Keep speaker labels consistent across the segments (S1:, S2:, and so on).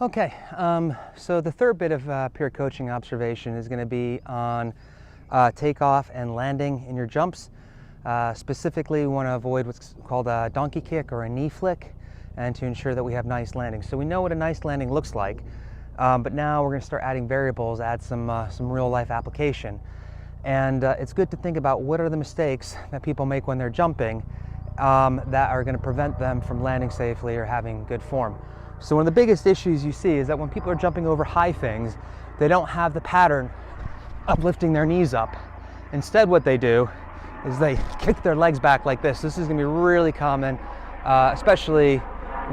S1: Okay, so the third bit of peer coaching observation is going to be on takeoff and landing in your jumps. Specifically, we want to avoid what's called a donkey kick or a knee flick, and to ensure that we have nice landings. So we know what a nice landing looks like, but now we're going to start adding variables, add some real life application. And it's good to think about what are the mistakes that people make when they're jumping that are going to prevent them from landing safely or having good form. So one of the biggest issues you see is that when people are jumping over high things, they don't have the pattern of lifting their knees up. Instead, what they do is they kick their legs back like this. This is going to be really common, especially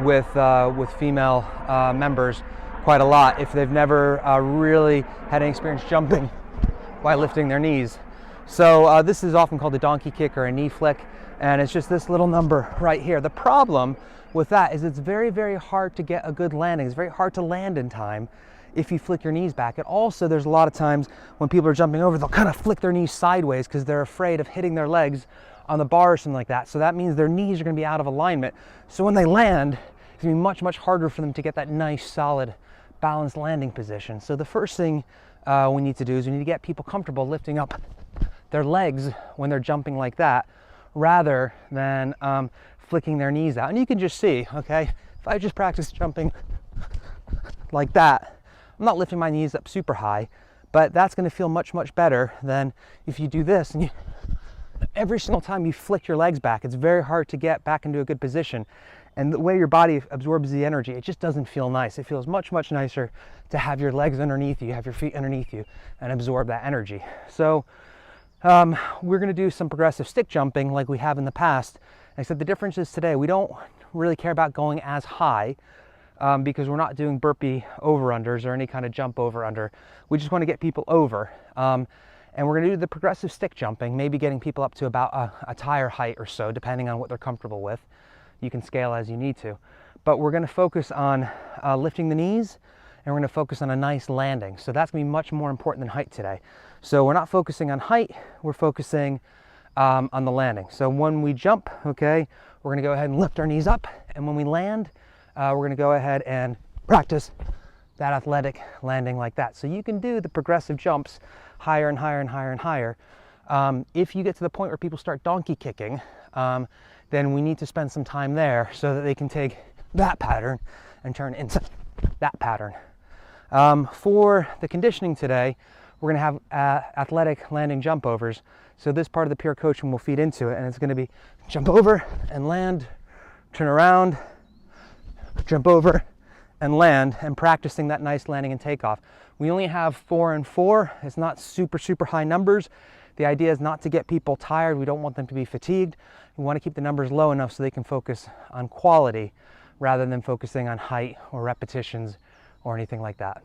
S1: with female members, quite a lot if they've never really had any experience jumping while lifting their knees. So this is often called a donkey kick or a knee flick, and it's just this little number right here. The problem with that is it's very, very hard to get a good landing. It's very hard to land in time if you flick your knees back. And also there's a lot of times when people are jumping over, they'll kind of flick their knees sideways because they're afraid of hitting their legs on the bar or something like that. So that means their knees are going to be out of alignment. So when they land, it's going to be much, much harder for them to get that nice, solid, balanced landing position. So the first thing we need to do is we need to get people comfortable lifting up their legs when they're jumping like that, rather than flicking their knees out. And you can just see, okay, if I just practice jumping like that, I'm not lifting my knees up super high, but that's going to feel much, much better than if you do this and every single time you flick your legs back, it's very hard to get back into a good position. And the way your body absorbs the energy, it just doesn't feel nice. It feels much, much nicer to have your legs underneath you, have your feet underneath you, and absorb that energy. So we're going to do some progressive stick jumping like we have in the past, except the difference is today we don't really care about going as high because we're not doing burpee over-unders or any kind of jump over-under. We just want to get people over. And we're going to do the progressive stick jumping, maybe getting people up to about a tire height or so, depending on what they're comfortable with. You can scale as you need to. But we're going to focus on lifting the knees, and we're going to focus on a nice landing. So that's going to be much more important than height today. So we're not focusing on height, we're focusing on the landing. So when we jump, okay, we're going to go ahead and lift our knees up, and when we land, we're going to go ahead and practice that athletic landing like that. So you can do the progressive jumps higher and higher and higher and higher. If you get to the point where people start donkey kicking, then we need to spend some time there so that they can take that pattern and turn it into that pattern. For the conditioning today, we're going to have athletic landing jump overs. So this part of the peer coaching will feed into it, and it's going to be jump over and land, turn around, jump over and land, and practicing that nice landing and takeoff. We only have 4 and 4. It's not super, super high numbers. The idea is not to get people tired. We don't want them to be fatigued. We want to keep the numbers low enough so they can focus on quality rather than focusing on height or repetitions or anything like that.